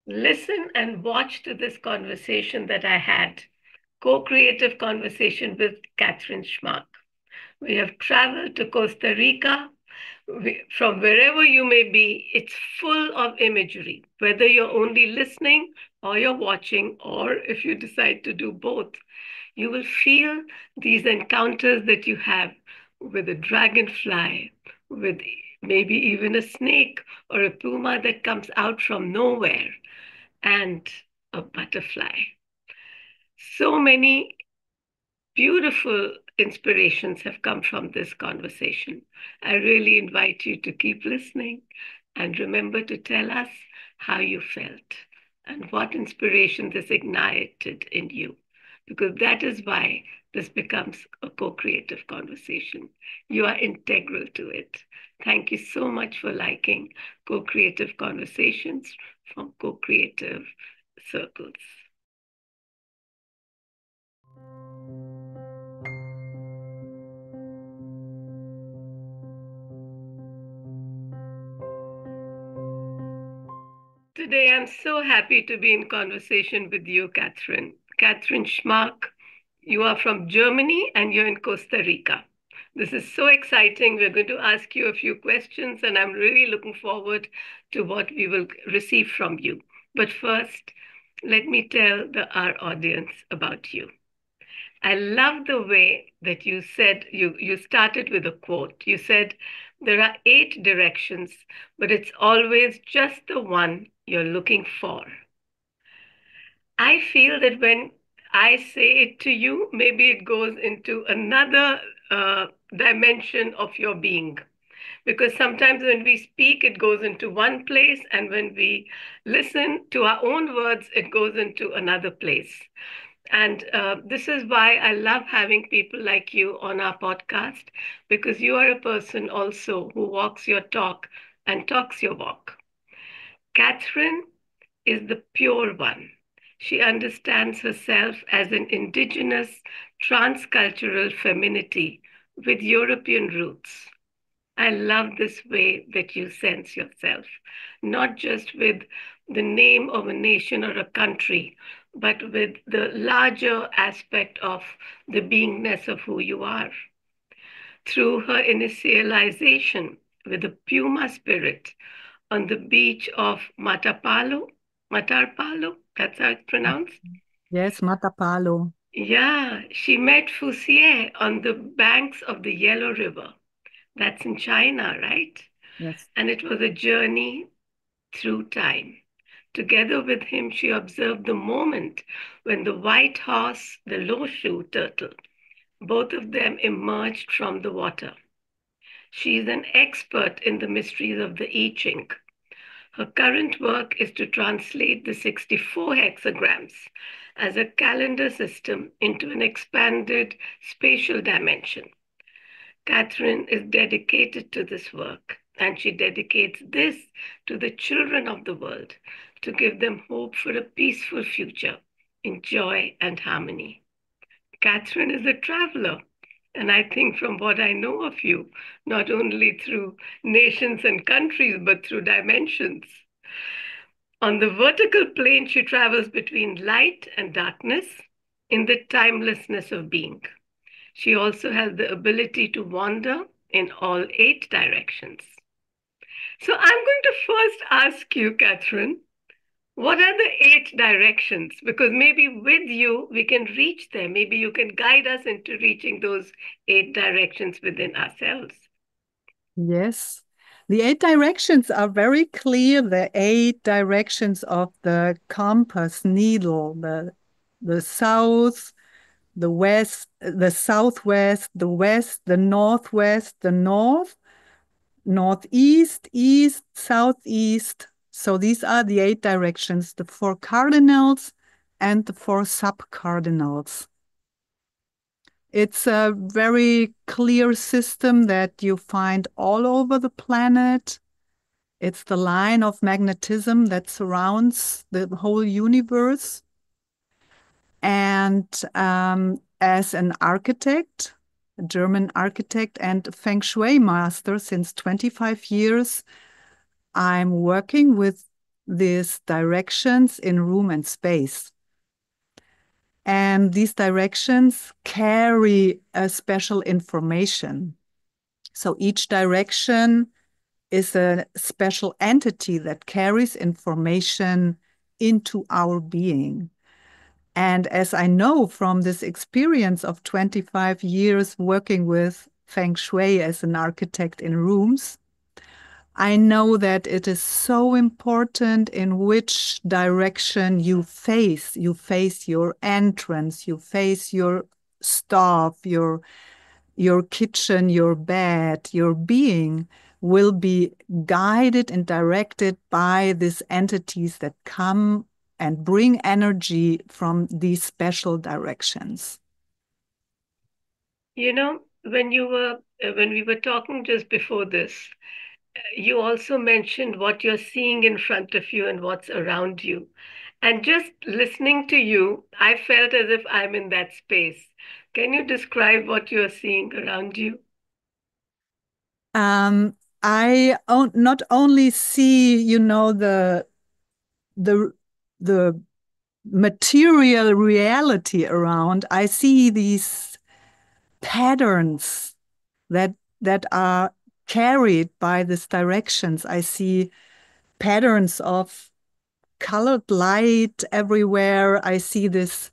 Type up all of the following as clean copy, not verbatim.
listen and watch to this conversation that I had, co-creative conversation with Kathrin Schmack. We have traveled to Costa Rica. From wherever you may be, it's full of imagery, whether you're only listening or you're watching, or if you decide to do both. You will feel these encounters that you have with a dragonfly, with maybe even a snake or a puma that comes out from nowhere, and a butterfly. So many beautiful inspirations have come from this conversation. I really invite you to keep listening and remember to tell us how you felt and what inspiration this ignited in you, because that is why this becomes a co-creative conversation. You are integral to it. Thank you so much for liking co-creative conversations from co-creative circles. Today, I'm so happy to be in conversation with you, Kathrin. Kathrin Schmack, you are from Germany and you're in Costa Rica. This is so exciting. We're going to ask you a few questions, and I'm really looking forward to what we will receive from you. But first, let me tell our audience about you. I love the way that you said, you started with a quote. You said, there are 8 directions, but it's always just the one you're looking for. I feel that when I say it to you, maybe it goes into another dimension of your being. Because sometimes when we speak, it goes into one place, and when we listen to our own words, it goes into another place. And this is why I love having people like you on our podcast, because you are a person also who walks your talk and talks your walk. Kathrin is the pure one. She understands herself as an indigenous, transcultural femininity with European roots. I love this way that you sense yourself, not just with the name of a nation or a country, but with the larger aspect of the beingness of who you are. Through her initialization with the Puma spirit on the beach of Matapalo, that's how it's pronounced? Yes, Matapalo. Yeah, she met Fusier on the banks of the Yellow River. That's in China, right? Yes. And it was a journey through time. Together with him, she observed the moment when the white horse, the low shoe turtle, both of them emerged from the water. She is an expert in the mysteries of the I Ching. Her current work is to translate the 64 hexagrams as a calendar system into an expanded spatial dimension. Kathrin is dedicated to this work, and she dedicates this to the children of the world to give them hope for a peaceful future in joy and harmony. Kathrin is a traveler, and I think from what I know of you, not only through nations and countries, but through dimensions. On the vertical plane, she travels between light and darkness in the timelessness of being. She also has the ability to wander in all 8 directions. So I'm going to first ask you, Kathrin, what are the 8 directions? Because maybe with you, we can reach them. Maybe you can guide us into reaching those 8 directions within ourselves. Yes. The 8 directions are very clear. The 8 directions of the compass needle, the south, the west, the southwest, the west, the northwest, the north, northeast, east, southeast. So these are the 8 directions, the 4 cardinals and the 4 sub-cardinals. It's a very clear system that you find all over the planet. It's the line of magnetism that surrounds the whole universe. And as an architect, a German architect and Feng Shui master since 25 years, I'm working with these directions in room and space. And these directions carry a special information. So each direction is a special entity that carries information into our being. And as I know from this experience of 25 years working with Feng Shui as an architect in rooms, I know that it is so important in which direction you face. You face your entrance, you face your stove, your kitchen, your bed, your being will be guided and directed by these entities that come and bring energy from these special directions. You know, when we were talking just before this, you also mentioned what you're seeing in front of you and what's around you. And just listening to you, I felt as if I'm in that space. Can you describe what you're seeing around you? I not only see, the the material reality around, I see these patterns that are carried by these directions. I see patterns of colored light everywhere. I see these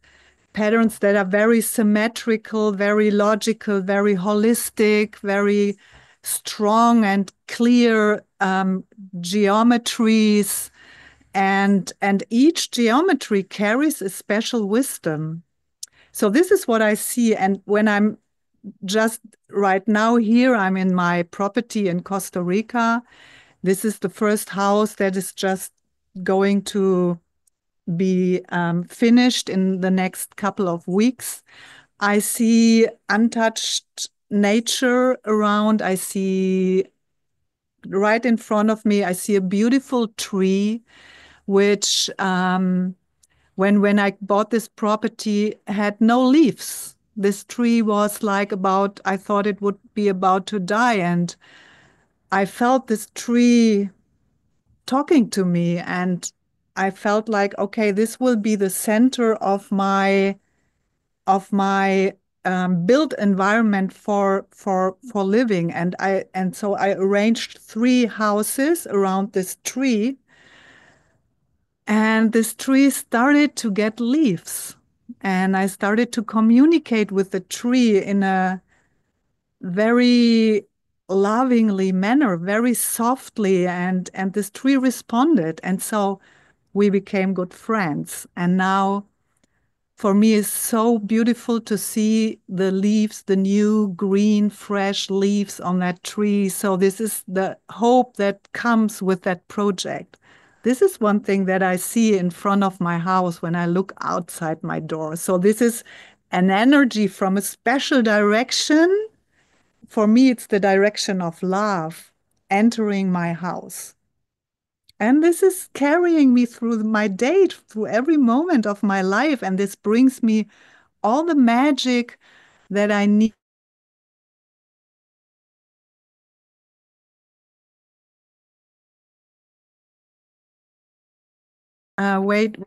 patterns that are very symmetrical, very logical, very holistic, very strong and clear geometries. And each geometry carries a special wisdom. So this is what I see. And when I'm just right now here, I'm in my property in Costa Rica. This is the first house that is just going to be finished in the next couple of weeks. I see untouched nature around. I see right in front of me, I see a beautiful tree, which when I bought this property had no leaves. This tree was like I thought it would be about to die. And I felt this tree talking to me, and I felt like, okay, this will be the center of my built environment for living. And so I arranged 3 houses around this tree, and this tree started to get leaves. And I started to communicate with the tree in a very lovingly manner, very softly, and this tree responded. And so we became good friends. And now for me, it's so beautiful to see the leaves, the new green, fresh leaves on that tree. So this is the hope that comes with that project. This is one thing that I see in front of my house when I look outside my door. So this is an energy from a special direction. For me, it's the direction of love entering my house. And this is carrying me through my day, through every moment of my life. And this brings me all the magic that I need. Wait.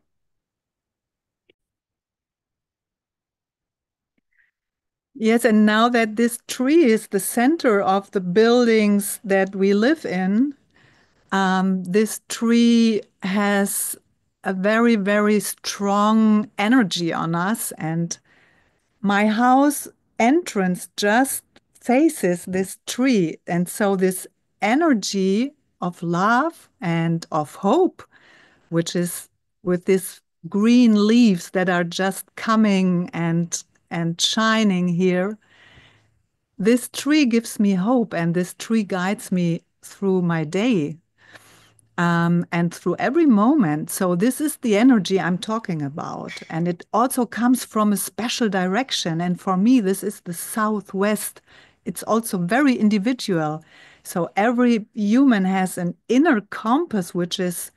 Yes, and now that this tree is the center of the buildings that we live in, this tree has a very, very strong energy on us. And my house entrance just faces this tree. And so this energy of love and of hope, which is with these green leaves that are just coming and shining here, this tree gives me hope, and this tree guides me through my day, and through every moment. So this is the energy I'm talking about. And it also comes from a special direction. And for me, this is the southwest. It's also very individual. So every human has an inner compass, which is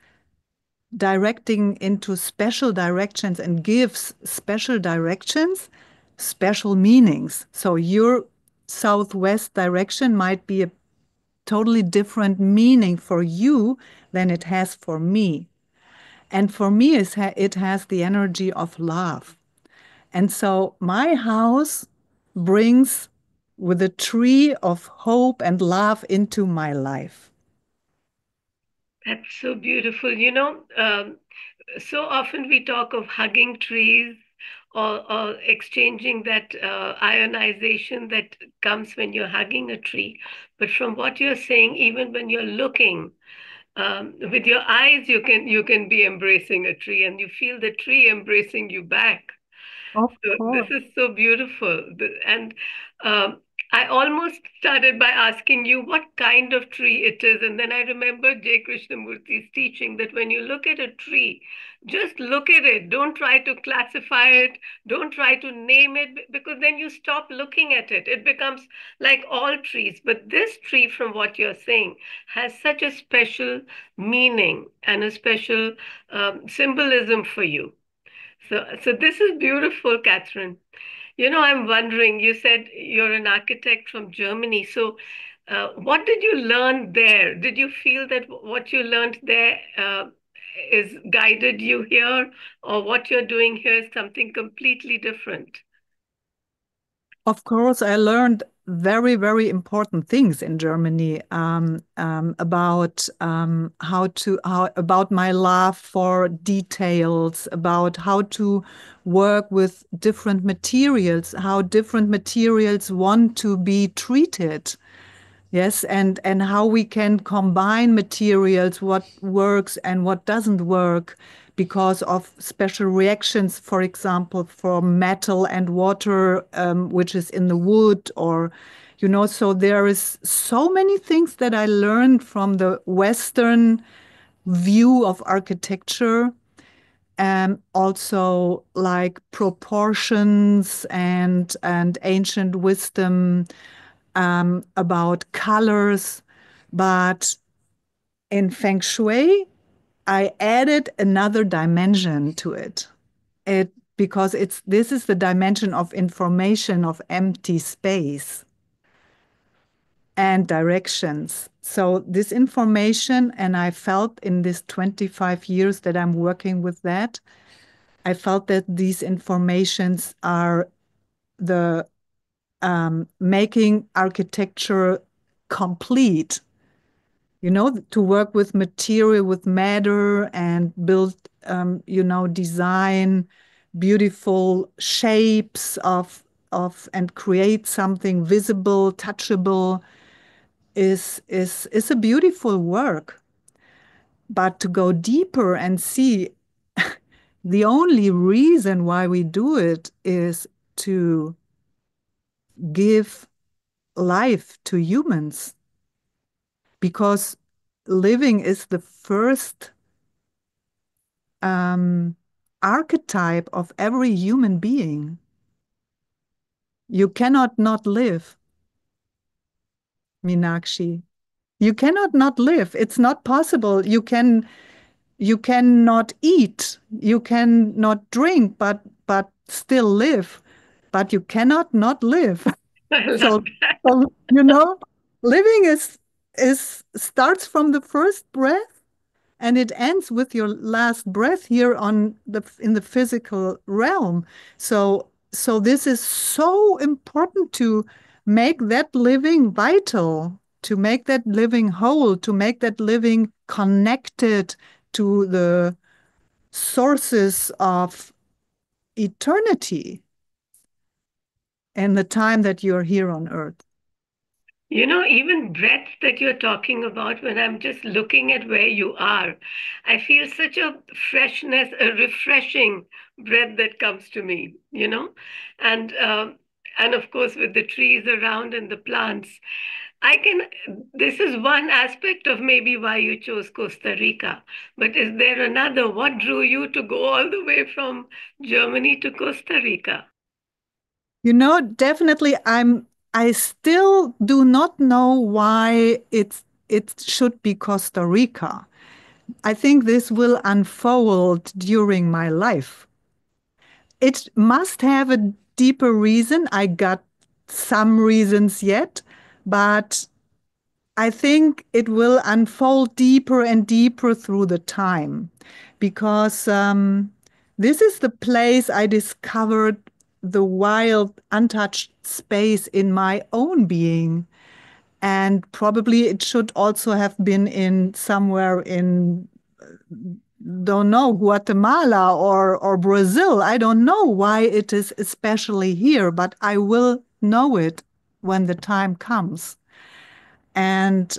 directing into special directions and gives special directions, special meanings. So your southwest direction might be a totally different meaning for you than it has for me. And for me, it has the energy of love. And so my house brings with a tree of hope and love into my life. That's so beautiful. So often we talk of hugging trees or exchanging that ionization that comes when you're hugging a tree. But from what you're saying, even when you're looking, with your eyes, you can be embracing a tree, and you feel the tree embracing you back. Of So this course. is so beautiful. And um, I almost started by asking you what kind of tree it is. And then I remembered J. Krishnamurti's teaching that when you look at a tree, just look at it. Don't try to classify it. Don't try to name it because then you stop looking at it. It becomes like all trees. But this tree, from what you're saying, has such a special meaning and a special symbolism for you. So this is beautiful, Catherine. I'm wondering, you said you're an architect from Germany. So, what did you learn there? Did you feel that what you learned there is guided you here, or what you're doing here is something completely different? Of course, I learned very, very important things in Germany about how about my love for details, about how to work with different materials, how different materials want to be treated. Yes, and how we can combine materials, what works and what doesn't work because of special reactions, for example, for metal and water, which is in the wood, or so there is so many things that I learned from the Western view of architecture, and also like proportions and ancient wisdom about colors. But in Feng Shui, I added another dimension to it. Because this is the dimension of information, of empty space and directions. So this information, and I felt in this 25 years that I'm working with that, I felt that these informations are the making architecture complete, to work with material, with matter, and build, design beautiful shapes and create something visible, touchable is a beautiful work. But to go deeper and see the only reason why we do it is to give life to humans, because living is the first archetype of every human being. You cannot not live, Meenakshi. You cannot not live. It's not possible. You cannot eat. You cannot drink, but still live. But you cannot not live. I love So, that. so living is starts from the first breath and it ends with your last breath here in the physical realm. So this is so important to make that living vital, to make that living whole, to make that living connected to the sources of eternity and the time that you're here on earth. Even breath that you're talking about, when I'm just looking at where you are, I feel such a freshness, a refreshing breath that comes to me. And and of course with the trees around and the plants, this is one aspect of maybe why you chose Costa Rica. But is there another? What drew you to go all the way from Germany to Costa Rica? Definitely I still do not know why it should be Costa Rica. I think this will unfold during my life. It must have a deeper reason. I got some reasons yet, but I think it will unfold deeper and deeper through the time, because this is the place I discovered the wild, untouched space in my own being. And probably it should also have been in somewhere in, don't know, Guatemala or Brazil. I don't know why it is especially here, but I will know it when the time comes. And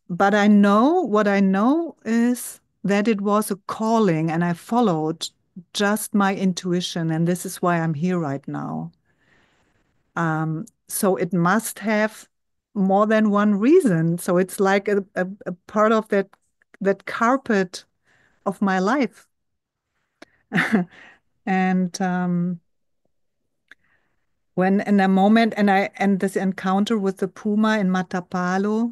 but I know what I know is that it was a calling, and I followed just my intuition, and this is why I'm here right now. So it must have more than one reason. So it's like a part of that carpet of my life. And when in a moment, and this encounter with the Puma in Matapalo,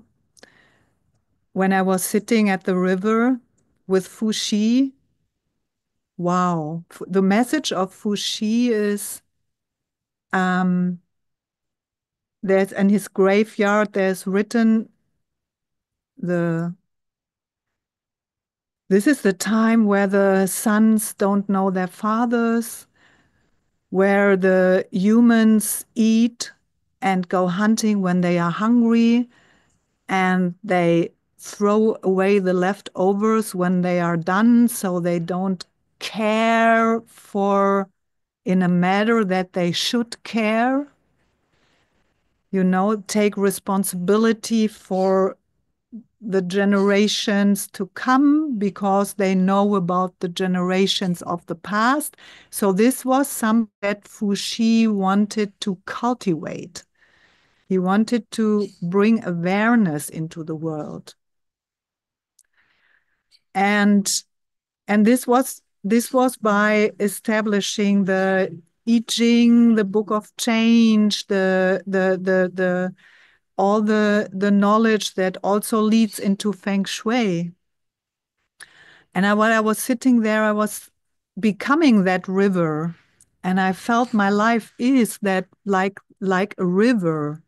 when I was sitting at the river with Fuxi, wow, the message of Fuxi is there's in his graveyard, there's written the this is the time where the sons don't know their fathers, where the humans eat and go hunting when they are hungry, and they throw away the leftovers when they are done, so they don't care for in a manner that they should care. Take responsibility for the generations to come because they know about the generations of the past. So this was something that Fuxi wanted to cultivate. He wanted to bring awareness into the world. And this was by establishing the I Ching, the Book of Change, the all the knowledge that also leads into Feng Shui. And while I was sitting there, I was becoming that river, and I felt my life is that like a river,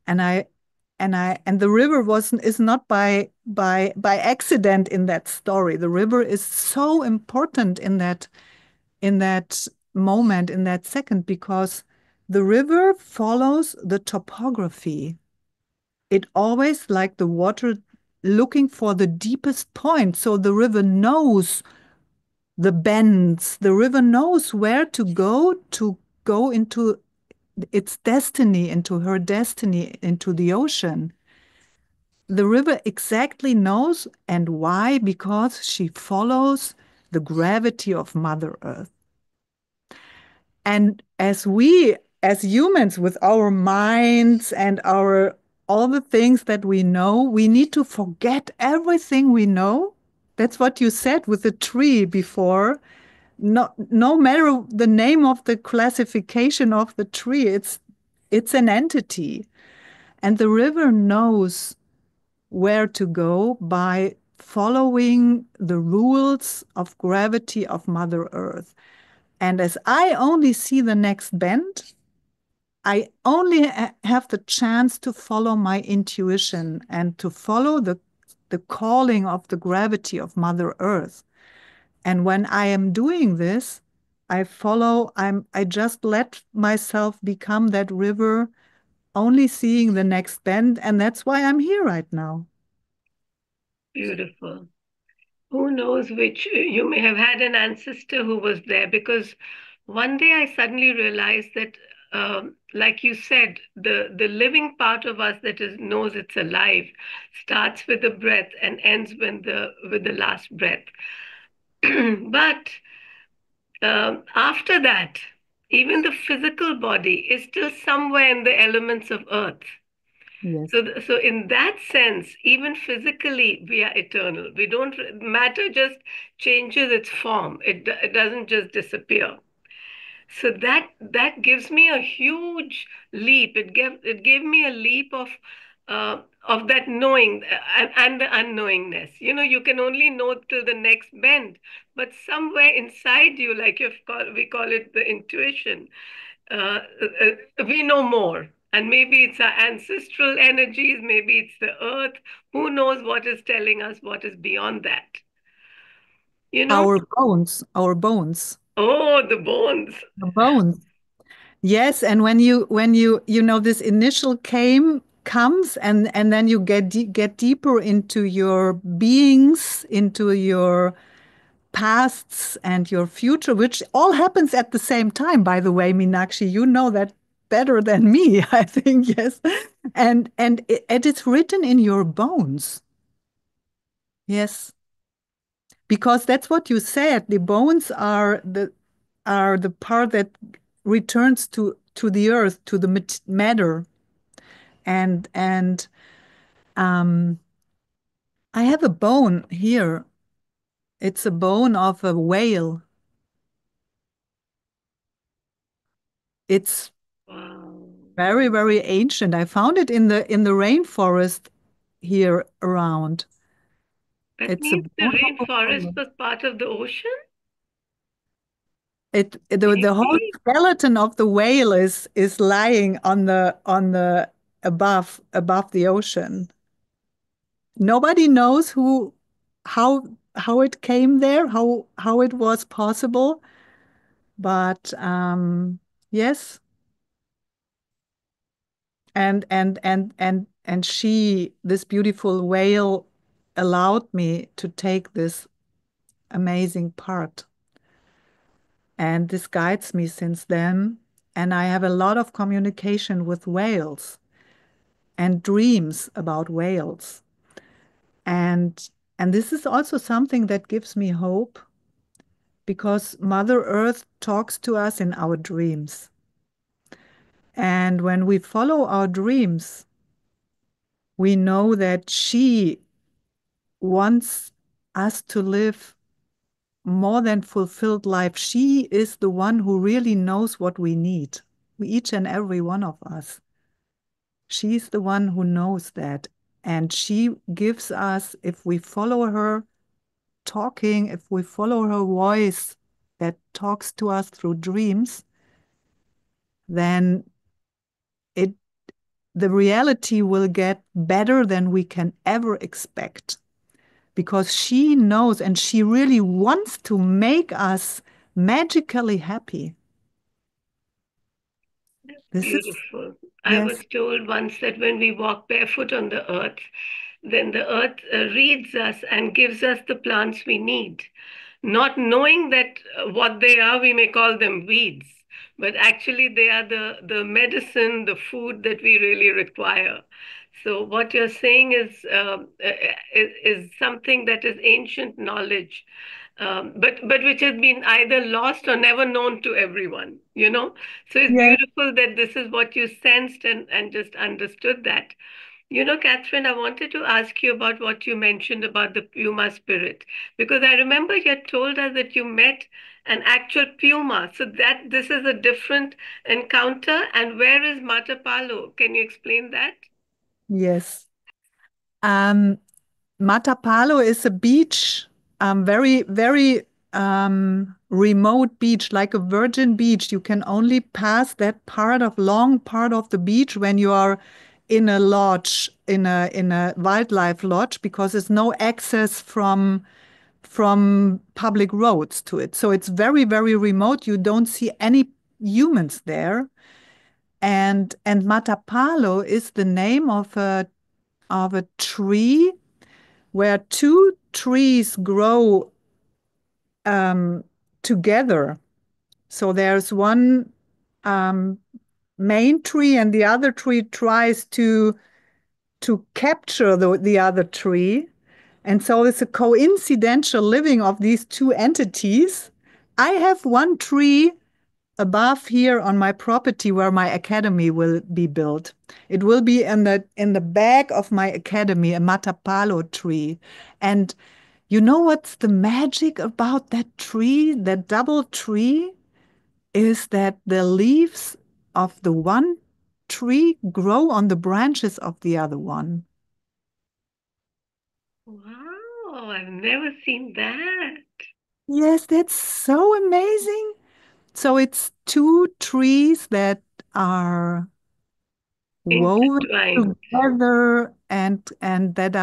and the river is not by accident in that story. The river is so important in that moment, in that second, because the river follows the topography. It always, like the water, looking for the deepest point. So the river knows the bends. The river knows where to go into its destiny, into her destiny, into the ocean. The river exactly knows, and why? Because she follows the gravity of Mother Earth. And as humans, with our minds and all the things that we know, we need to forget everything we know. That's what you said with the tree before. No matter the name of the classification of the tree, it's an entity. And the river knows where to go by following the rules of gravity of Mother Earth. And as I only see the next bend, I only have the chance to follow my intuition and to follow the calling of the gravity of Mother Earth. And when I am doing this, I just let myself become that river, only seeing the next bend. And that's why I'm here right now. Beautiful. Who knows which you may have had an ancestor who was there, because one day I suddenly realized that, like you said, the living part of us that knows it's alive starts with the breath and ends with the last breath. But after that, even the physical body is still somewhere in the elements of earth. Yes. So in that sense, even physically, we are eternal. We don't, matter just changes its form. It doesn't just disappear. So that gives me a huge leap. It gave me a leap of that knowing and the unknowingness. You can only know till the next bend, but somewhere inside you, like we call it the intuition, we know more. And maybe it's our ancestral energies, maybe it's the earth. Who knows what is telling us what is beyond that? You know? Our bones, Oh, the bones. the bones. Yes, and when you this initial comes and then you get deeper into your beings, into your pasts and your future, which all happens at the same time, by the way, Meenakshi, you know that better than me, I think, yes. And it's written in your bones. Yes. Because that's what you said. The bones are the part that returns to the earth, to the matter. And um, I have a bone here. It's a bone of a whale. It's Wow. very, very ancient. I found it in the rainforest here around. That It's a means the bone of a rainforest whale. was part of the ocean? The whole Maybe. skeleton of the whale is lying on the above the ocean. Nobody knows how it came there, how it was possible, but yes, and she, this beautiful whale, allowed me to take this amazing part, and this guides me since then. And I have a lot of communication with whales and dreams about whales. And this is also something that gives me hope because Mother Earth talks to us in our dreams. And when we follow our dreams, we know that she wants us to live more than fulfilled life. She is the one who really knows what we need, each and every one of us. She's the one who knows that. And she gives us, if we follow her talking, if we follow her voice that talks to us through dreams, then it the reality will get better than we can ever expect because she knows and she really wants to make us magically happy. This is, Beautiful. I yes, was told once that when we walk barefoot on the earth, then the earth reads us and gives us the plants we need. Not knowing that what they are, we may call them weeds, but actually they are the medicine, the food that we really require. So what you're saying is something that is ancient knowledge, but which has been either lost or never known to everyone, you know? So it's yes, beautiful that this is what you sensed and just understood that. You know, Catherine, I wanted to ask you about what you mentioned about the Puma spirit, because I remember you had told us that you met an actual Puma. So that this is a different encounter. And where is Matapalo? Can you explain that? yes. Um, Matapalo is a beach, very, very remote beach, like a virgin beach. You can only pass that long part of the beach when you are in a lodge, in a wildlife lodge, because there's no access from public roads to it. So it's very, very remote. You don't see any humans there. And Matapalo is the name of a tree where two trees grow together. So there's one um, main tree, and the other tree tries to capture the other tree. And so it's a coincidental living of these two entities. I have one tree above here on my property where my academy will be built. It will be in the back of my academy, a Matapalo tree. And you know what's the magic about that tree, that double tree, is that the leaves of the one tree grow on the branches of the other one. Wow, I've never seen that. Yes, that's so amazing. So it's two trees that are woven Intertwined. together and that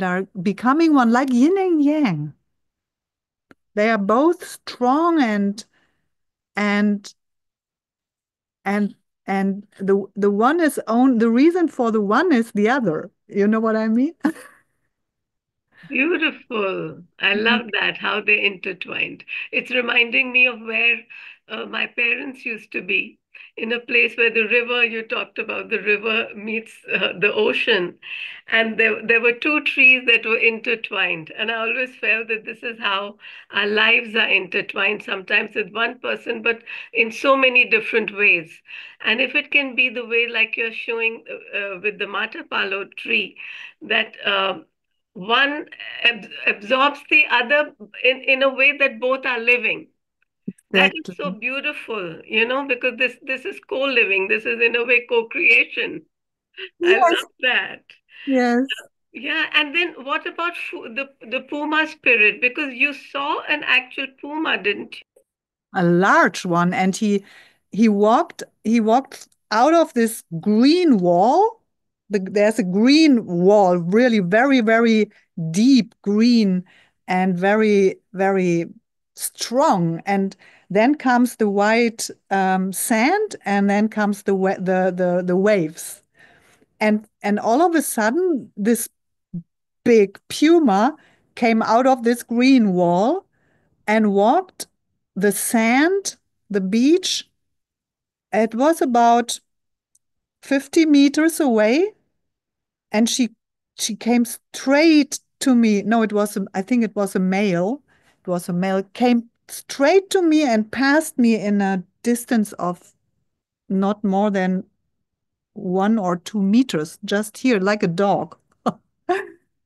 are becoming one, like yin and yang. They are both strong and and and the one is own the reason for the one is the other. You know what I mean? Beautiful. I love that, how they intertwined. It's reminding me of where my parents used to be, in a place where the river, you talked about, the river meets the ocean. And there were two trees that were intertwined. And I always felt that this is how our lives are intertwined, sometimes with one person, but in so many different ways. And if it can be the way, like you're showing with the Matapalo tree, that one absorbs the other in a way that both are living. That is so Exactly. beautiful, because this is co-living. This is in a way co-creation. I Yes, love that. yes. Yeah, and then what about the Puma spirit? Because you saw an actual Puma, didn't you? A large one, and he walked out of this green wall. There's a green wall, really very, very deep green and very, very strong. And then comes the white sand, and then comes the waves. And all of a sudden, this big puma came out of this green wall and walked the sand, the beach. It was about 50 meters away, and she came straight to me. No, I think it was a male. It was a male, came straight to me and passed me in a distance of not more than 1 or 2 meters, just here, like a dog.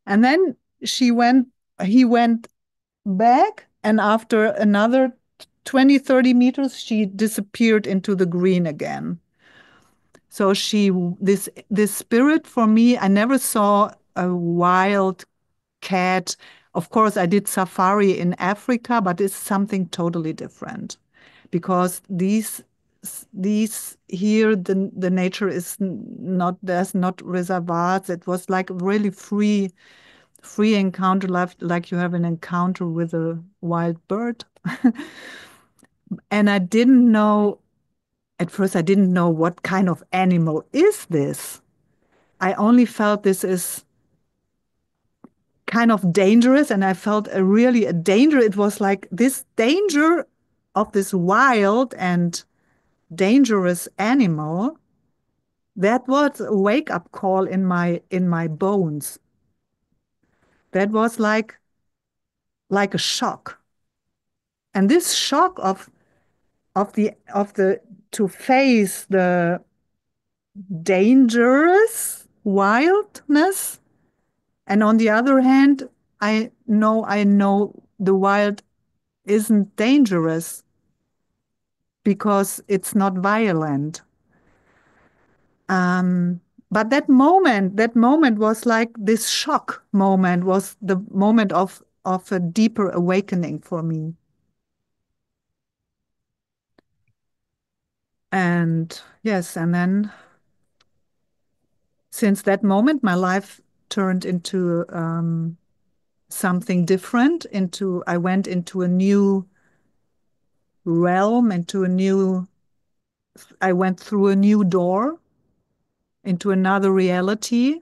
And then he went back, and after another 20, 30 meters, she disappeared into the green again. So this spirit, for me, I never saw a wild cat. Of course, I did safari in Africa, but it's something totally different because these here the nature is not, there's not reservoirs. It was like really free encounter, like you have an encounter with a wild bird. And I didn't know, at first, I didn't know what kind of animal is this. I only felt this is kind of dangerous, and I felt really a danger. It was like this danger of this wild and dangerous animal. That was a wake-up call in my bones. That was like a shock. And this shock of the to face the dangerous wildness, and on the other hand, I know the wild isn't dangerous because it's not violent. Um, but that moment was like this shock moment, was the moment of a deeper awakening for me. And yes, and then since that moment, my life turned into something different. I went into a new realm, I went through a new door into another reality,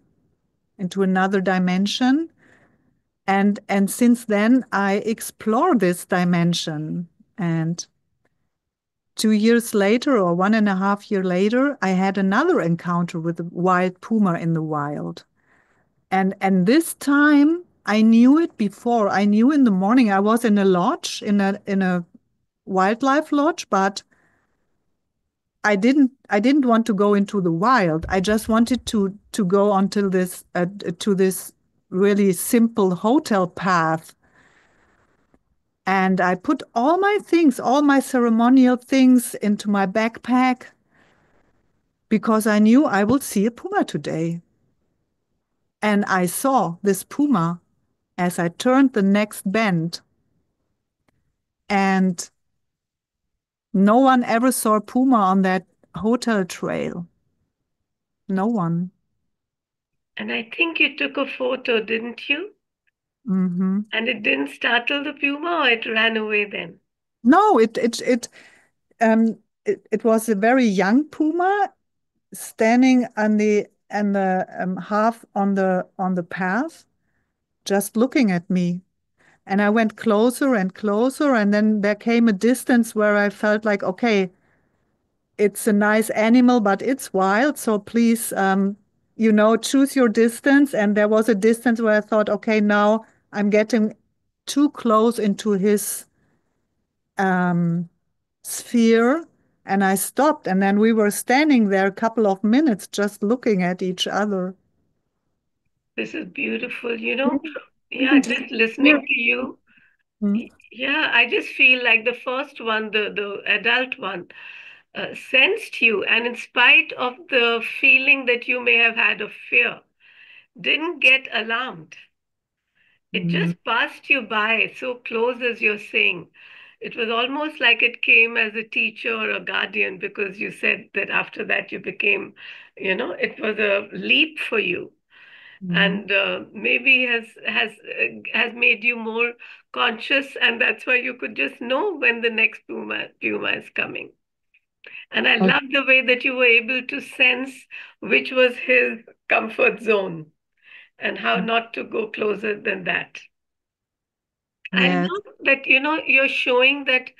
into another dimension. And since then, I explore this dimension. And 2 years later, or 1.5 years later, I had another encounter with a wild puma in the wild. And this time I knew it before. I knew in the morning. I was in a lodge, in a wildlife lodge, but I didn't want to go into the wild. I just wanted to go until this to this really simple hotel path. And I put all my things, all my ceremonial things into my backpack because I knew I will see a puma today. And I saw this puma as I turned the next bend. And No one ever saw Puma on that hotel trail. No one. And I think you took a photo, didn't you? Mm-hmm. And it didn't startle the puma, or it ran away then? No, it was a very young Puma standing on the half on the path, just looking at me. And I went closer and closer, and then there came a distance where I felt like, okay, it's a nice animal, but it's wild. So please, choose your distance. And there was a distance where I thought, okay, now I'm getting too close into his um, sphere. And I stopped. And then we were standing there a couple of minutes just looking at each other. This is beautiful, yeah, Isn't it? just Yeah. listening to you. Mm. Yeah, I just feel like the first one, the adult one, sensed you, and in spite of the feeling that you may have had of fear, didn't get alarmed. It Mm. just passed you by so close, as you're saying. It was almost like it came as a teacher or a guardian, because you said that after that you became, it was a leap for you, Mm. and maybe has made you more conscious, and that's why you could just know when the next puma is coming. And I Oh, love the way that you were able to sense which was his comfort zone and how not to go closer than that. I yes, love that, you're showing that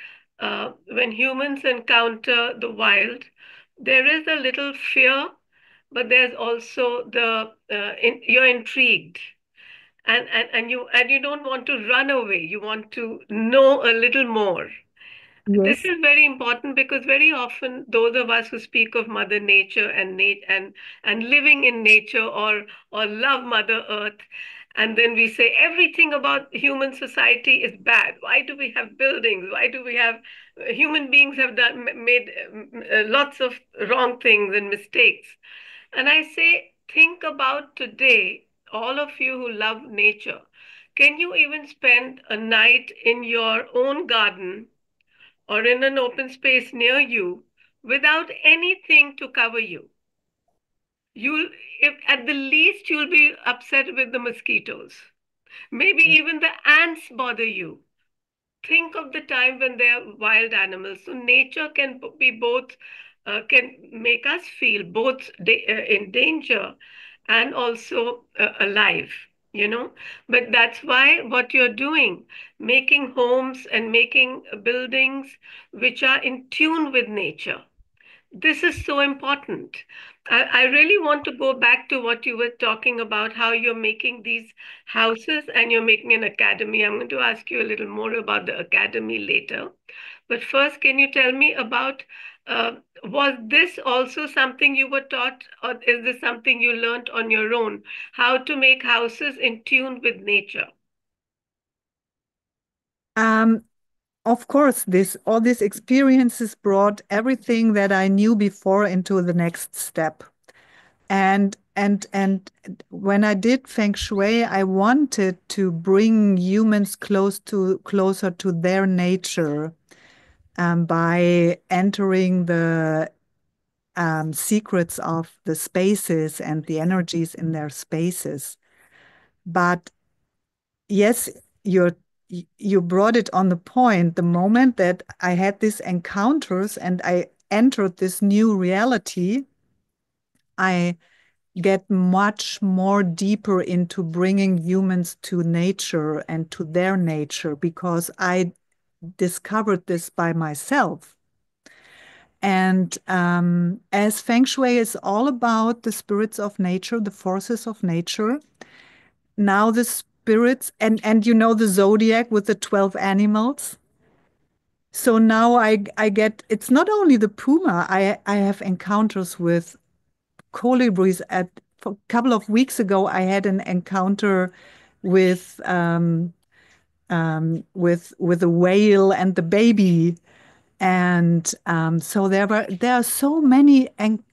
when humans encounter the wild, there is a little fear, but there's also you're intrigued, and you don't want to run away. You want to know a little more. This yes, is very important, because very often those of us who speak of Mother Nature and living in nature, or love Mother Earth, and then we say everything about human society is bad. Why do we have buildings? Why do we have human beings have made lots of wrong things and mistakes? And I say, think about today, all of you who love nature. Can you even spend a night in your own garden or in an open space near you without anything to cover you? You'll, if at the least, you'll be upset with the mosquitoes. Maybe even the ants bother you. Think of the time when they're wild animals. So nature can be both, can make us feel both in danger and also alive, you know. But that's why what you're doing, making homes and making buildings which are in tune with nature, this is so important. I really want to go back to what you were talking about, how you're making these houses and you're making an academy. I'm going to ask you a little more about the academy later. But first, can you tell me about, was this also something you were taught, or is this something you learned on your own? How to make houses in tune with nature? Um, of course, this all these experiences brought everything that I knew before into the next step. And when I did Feng Shui, I wanted to bring humans closer to their nature, by entering the secrets of the spaces and the energies in their spaces. But yes, you brought it on the point. The moment that I had these encounters and I entered this new reality, I get much more deeper into bringing humans to nature and to their nature because I discovered this by myself. And as Feng Shui is all about the spirits of nature, the forces of nature, now the spirits and the zodiac with the 12 animals. So now I get it's not only the puma. I have encounters with colibris. At a couple of weeks ago, I had an encounter with with a whale and the baby, and so there are so many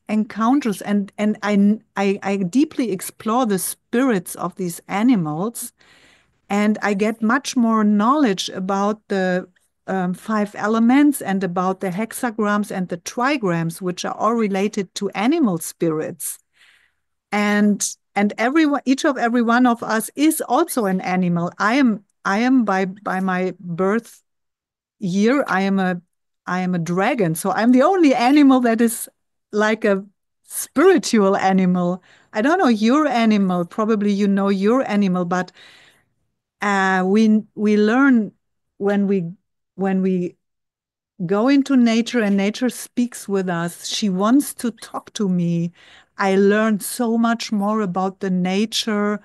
encounters, and I deeply explore the spirits of these animals, and I get much more knowledge about the five elements and about the hexagrams and the trigrams, which are all related to animal spirits. And every one of us is also an animal. I am by my birth year, I am a dragon. So I'm the only animal that is like a spiritual animal. I don't know your animal. Probably you know your animal, but we learn when we go into nature and nature speaks with us. She wants to talk to me. I learned so much more about the nature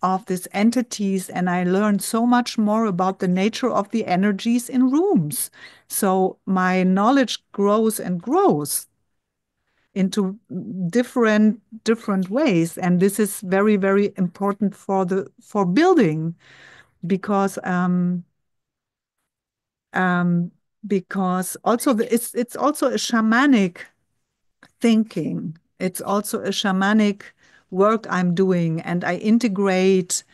of these entities, and I learned so much more about the nature of the energies in rooms. So my knowledge grows and grows into different ways, and this is very, very important for building because um, because also it's also a shamanic thinking. It's also a shamanic work I'm doing, and I integrate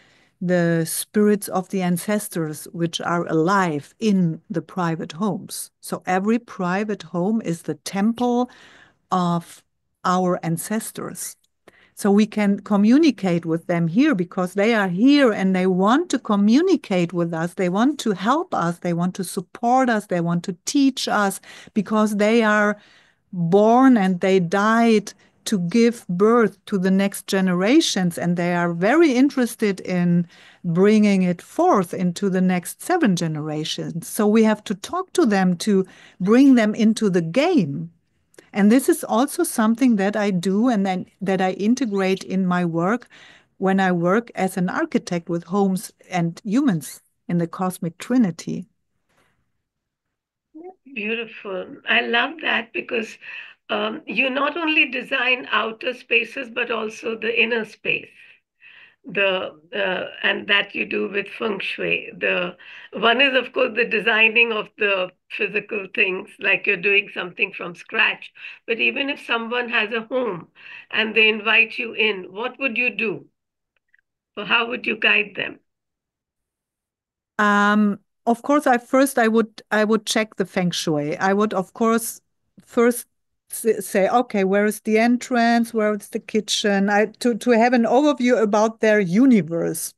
the spirits of the ancestors which are alive in the private homes. So every private home is the temple of our ancestors. So we can communicate with them here because they are here and they want to communicate with us. They want to help us. They want to support us. They want to teach us because they are born and they died to give birth to the next generations. And they are very interested in bringing it forth into the next 7 generations. So we have to talk to them to bring them into the game. And this is also something that I do and then that I integrate in my work when I work as an architect with homes and humans in the cosmic trinity. Beautiful. I love that because you not only design outer spaces but also the inner space. The and that you do with Feng Shui. The one is of course the designing of the physical things, like you're doing something from scratch. But even if someone has a home and they invite you in, what would you do? Or how would you guide them? Of course, I would check the feng shui. I would of course first say, okay, where is the entrance? Where is the kitchen? To have an overview about their universe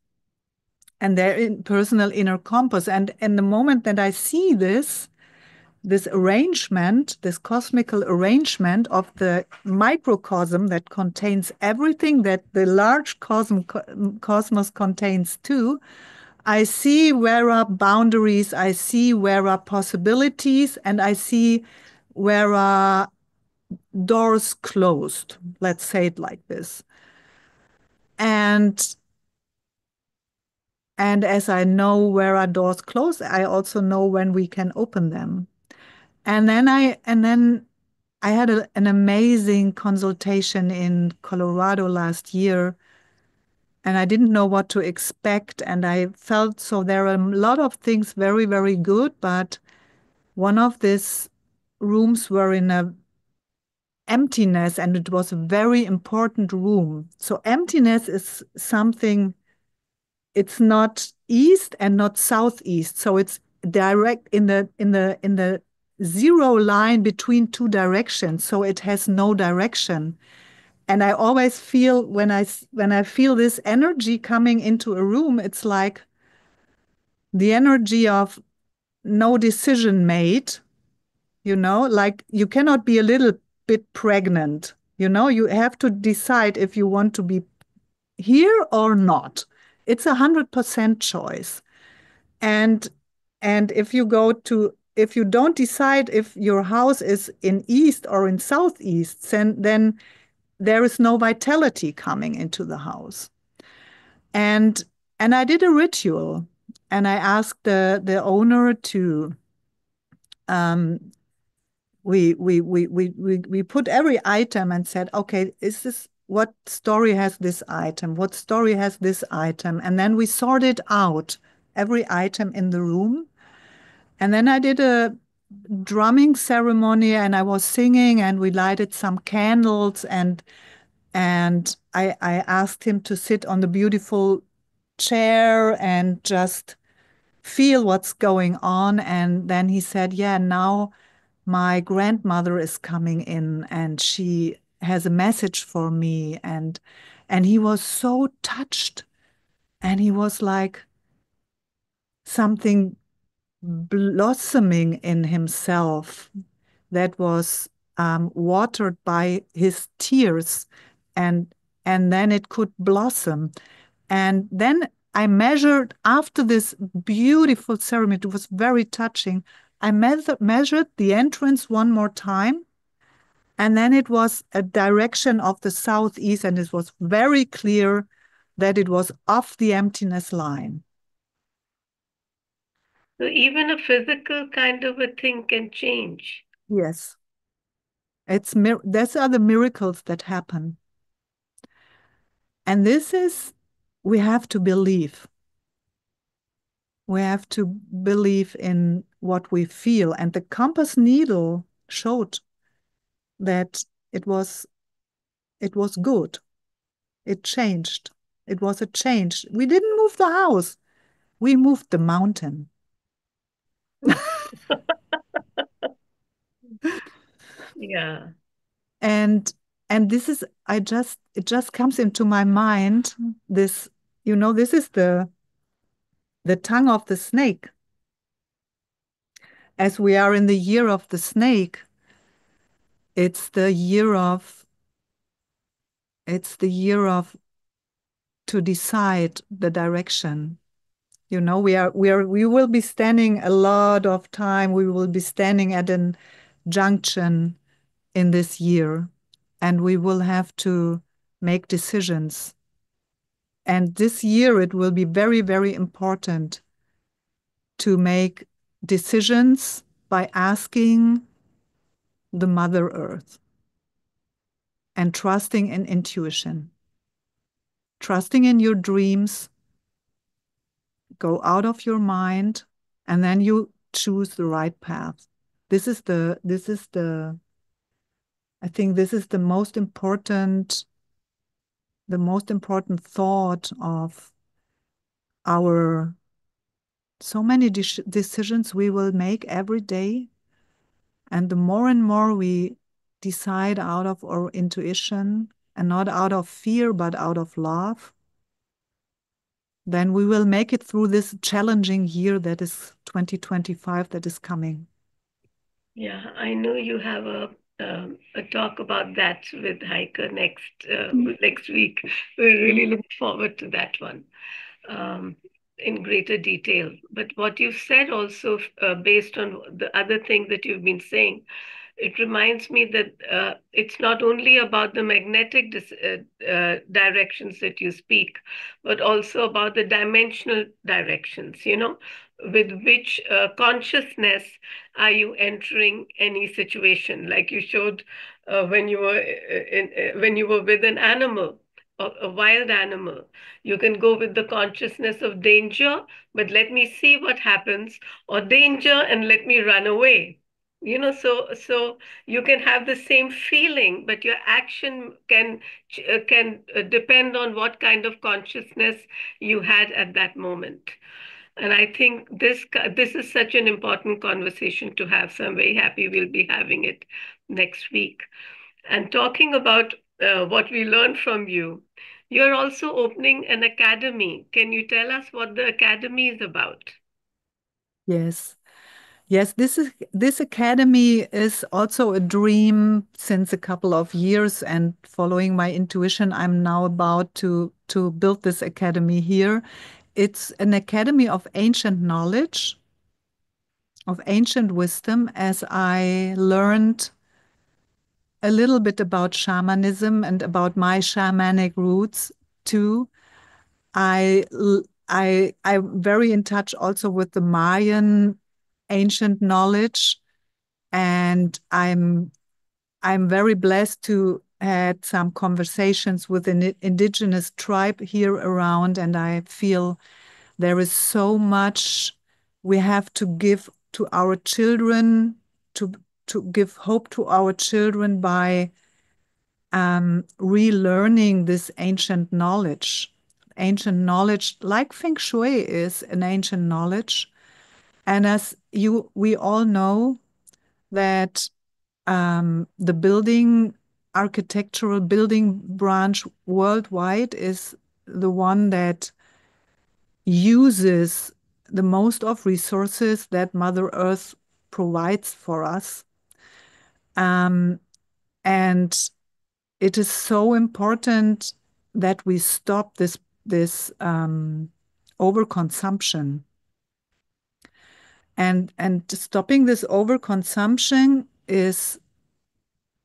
and their personal inner compass. And in the moment that I see this arrangement, this cosmical arrangement of the microcosm that contains everything that the large cosmos contains too, I see where are boundaries, I see where are possibilities, and I see where are doors closed. Let's say it like this. And as I know where are doors closed, I also know when we can open them. And then I had an amazing consultation in Colorado last year, and I didn't know what to expect. And I felt so there are a lot of things very, very good, but one of these rooms were in a emptiness, and it was a very important room. So emptiness is something, it's not east and not southeast. So it's direct in the zero line between two directions. So it has no direction. And I always feel when I feel this energy coming into a room, it's like the energy of no decision made, like you cannot be a little bit pregnant, you have to decide if you want to be here or not. It's 100% choice. And if you don't decide if your house is in east or in southeast, then there is no vitality coming into the house. And I did a ritual, and I asked the owner to um, we put every item and said, okay, is this what story has this item? What story has this item? And then we sorted out every item in the room. And then I did a drumming ceremony, and I was singing, and we lighted some candles, and I asked him to sit on the beautiful chair and just feel what's going on. And then he said, yeah, now my grandmother is coming in and she has a message for me. And he was so touched. And he was like something blossoming in himself that was watered by his tears, and then it could blossom. And then I measured after this beautiful ceremony. It was very touching. I measured the entrance one more time, and then it was a direction of the southeast, and it was very clear that it was off the emptiness line. So even a physical kind of a thing can change. Yes. These are the miracles that happen. And we have to believe. We have to believe in what we feel. And the compass needle showed that it was good. It changed. It was a change. We didn't move the house. We moved the mountain. Yeah. And this is it just comes into my mind, this, this is the tongue of the snake. As we are in the year of the snake, it's the year of to decide the direction. We will be standing a lot of time. We will be standing at an junction in this year, and we will have to make decisions. And this year, it will be very, very important to make decisions by asking the Mother Earth and trusting in intuition, trusting in your dreams. Go out of your mind, and then you choose the right path. I think this is the most important thought of our so many decisions we will make every day. And the more and more we decide out of our intuition and not out of fear, but out of love, then we will make it through this challenging year that is 2025 that is coming. Yeah, I know you have a talk about that with Hiker next week. We're really looking forward to that one in greater detail. But what you've said also, based on the other thing that you've been saying, it reminds me that it's not only about the magnetic directions that you speak, but also about the dimensional directions, with which consciousness are you entering any situation. Like you showed when you were with an animal, a wild animal, you can go with the consciousness of danger, but let me see what happens, or danger and let me run away. So you can have the same feeling, but your action can depend on what kind of consciousness you had at that moment. And I think this is such an important conversation to have. So I'm very happy we'll be having it next week. And talking about what we learned from you, you're also opening an academy. Can you tell us what the academy is about? Yes. Yes, this academy is also a dream since a couple of years, and following my intuition, I'm now about to build this academy here. It's an academy of ancient knowledge, of ancient wisdom, as I learned a little bit about shamanism and about my shamanic roots too. I'm very in touch also with the Mayan ancient knowledge, and I'm very blessed to had some conversations with an indigenous tribe here around, and I feel there is so much we have to give to our children, to give hope to our children by relearning this ancient knowledge. Ancient knowledge, like Feng Shui is an ancient knowledge, And as we all know that the architectural building branch worldwide is the one that uses the most of resources that Mother Earth provides for us. And it is so important that we stop this overconsumption. And stopping this overconsumption is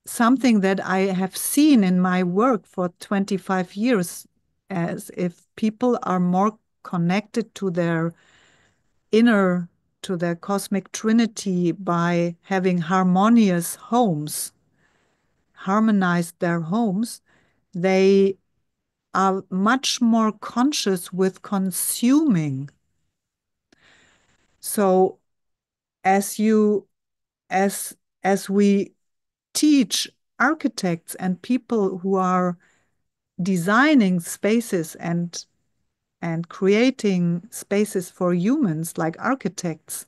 something that I have seen in my work for 25 years, as if people are more connected to their inner, to their cosmic trinity by having harmonious homes, harmonized their homes, they are much more conscious with consuming. So as we teach architects and people who are designing spaces and creating spaces for humans like architects,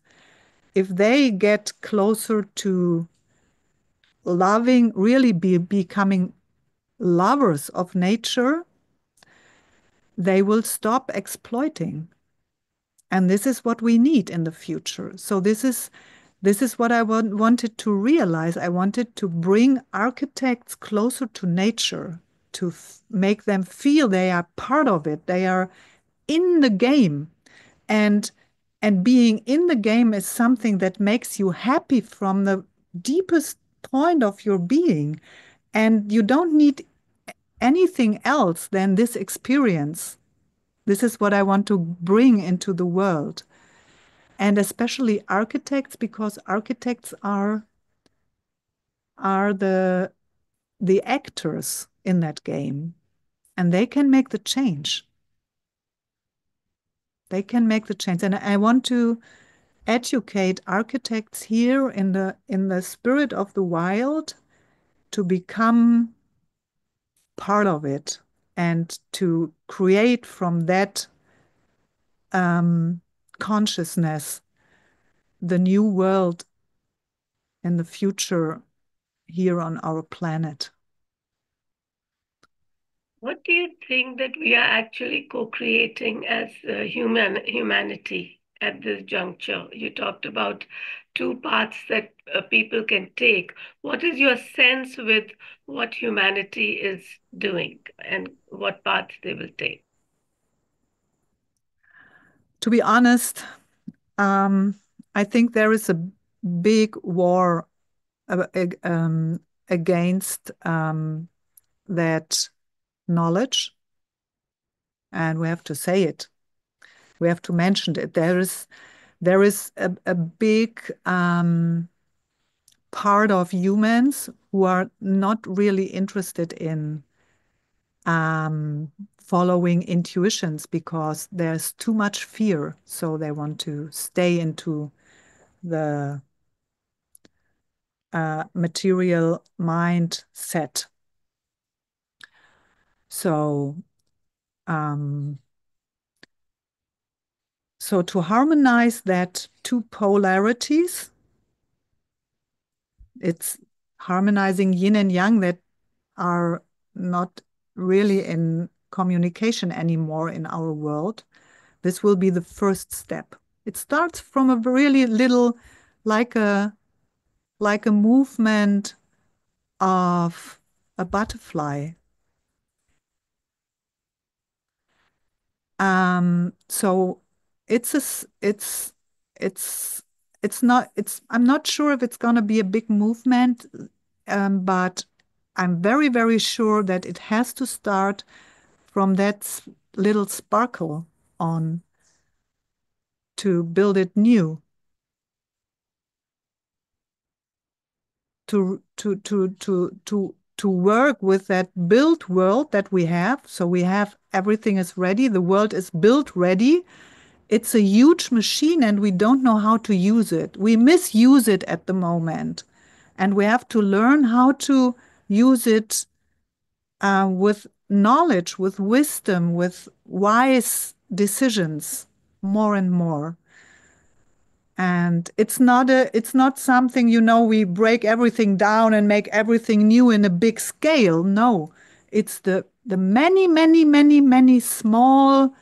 if they get closer to loving, really becoming lovers of nature, they will stop exploiting. And this is what we need in the future. So this is what I wanted to realize. I wanted to bring architects closer to nature, to make them feel they are part of it. They are in the game. And being in the game is something that makes you happy from the deepest point of your being. And you don't need anything else than this experience. This is what I want to bring into the world. And especially architects, because architects are the actors in that game. And they can make the change. They can make the change. And I want to educate architects here in the spirit of the wild to become part of it and to create from that consciousness the new world in the future here on our planet. What do you think that we are actually co-creating as humanity at this juncture? You talked about two paths that people can take. What is your sense with what humanity is doing and what path they will take? To be honest, I think there is a big war against that knowledge, and we have to say it. We have to mention it. There is a big part of humans who are not really interested in following intuitions because there's too much fear. So they want to stay into the material mindset. So, so to harmonize that two polarities, it's harmonizing yin and yang that are not really in communication anymore in our world. This will be the first step. It starts from a really little, like a movement of a butterfly. So I'm not sure if it's going to be a big movement, but I'm very, very sure that it has to start from that little sparkle on to build it new, to work with that built world that we have. So we have everything is ready. The world is built ready. It's a huge machine and we don't know how to use it. We misuse it at the moment. And we have to learn how to use it with knowledge, with wisdom, with wise decisions more and more. And it's not something, we break everything down and make everything new in a big scale. No, it's the many, many, many, many small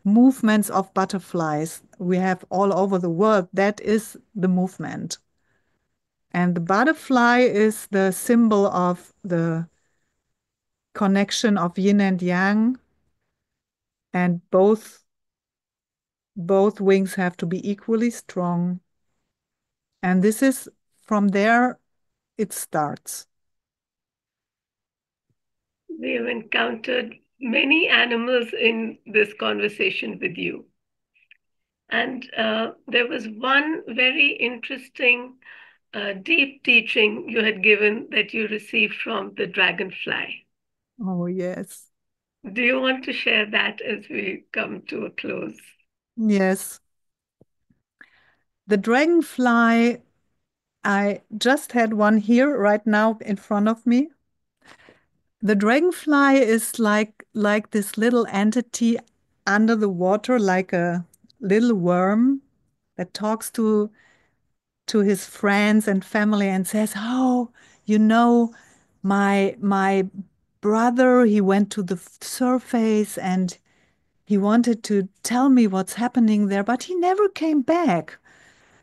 movements of butterflies we have all over the world. That is the movement. And the butterfly is the symbol of the connection of yin and yang, and both wings have to be equally strong. And this is from there it starts. We have encountered many animals in this conversation with you. And there was one very interesting, deep teaching you had given that you received from the dragonfly. Oh, yes. Do you want to share that as we come to a close? Yes. The dragonfly, I just had one here right now in front of me. The dragonfly is like this little entity under the water, like a little worm that talks to his friends and family and says, "Oh, my brother, he went to the surface and he wanted to tell me what's happening there, but he never came back.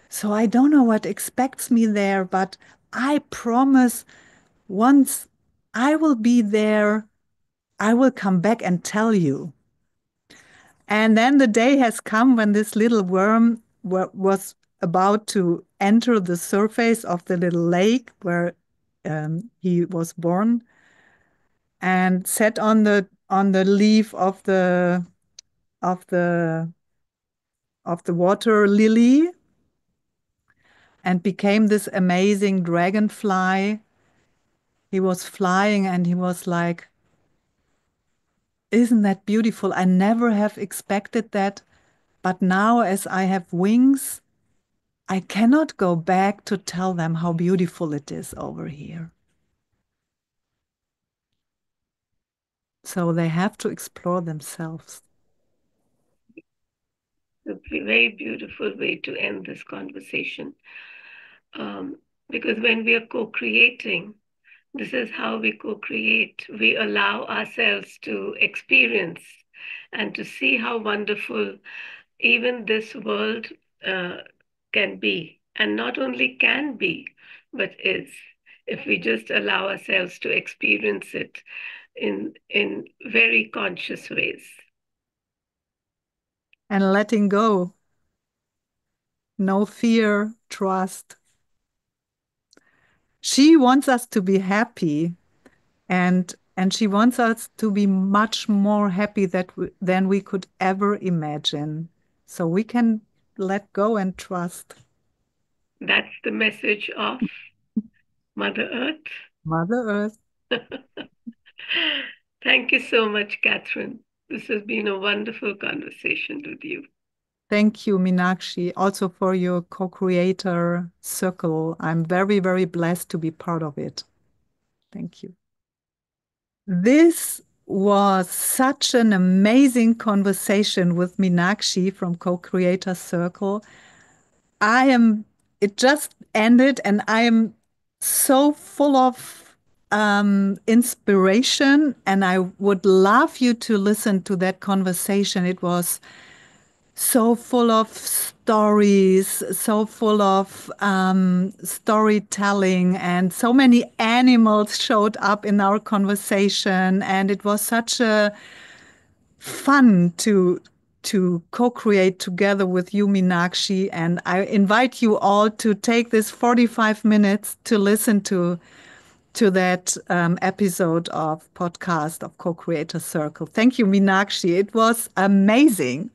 So I don't know what expects me there, but I promise once I will be there, I will come back and tell you." And then the day has come when this little worm was about to enter the surface of the little lake where he was born, and sat on the leaf of the water lily and became this amazing dragonfly. He was flying and he was like, "Isn't that beautiful? I never have expected that. But now, as I have wings, I cannot go back to tell them how beautiful it is over here." So they have to explore themselves. A very beautiful way to end this conversation. Because when we are co creating, this is how we co create. We allow ourselves to experience and to see how wonderful even this world can be. And not only can be, but is, if we just allow ourselves to experience it in very conscious ways. And letting go. No fear, trust. She wants us to be happy, and she wants us to be much more happy than we could ever imagine. So we can let go and trust. That's the message of Mother Earth. Mother Earth. Thank you so much, Kathrin. This has been a wonderful conversation with you. Thank you, Meenakshi, also for your co-creator circle. I'm very, very blessed to be part of it. Thank you. This was such an amazing conversation with Meenakshi from Co-Creator Circle. It just ended and I am so full of inspiration, and I would love you to listen to that conversation. It was so full of stories, so full of storytelling, and so many animals showed up in our conversation. And it was such a fun to co-create together with you, Meenakshi. And I invite you all to take this 45 minutes to listen to that episode of podcast of Co-Creator Circle. Thank you, Meenakshi. It was amazing.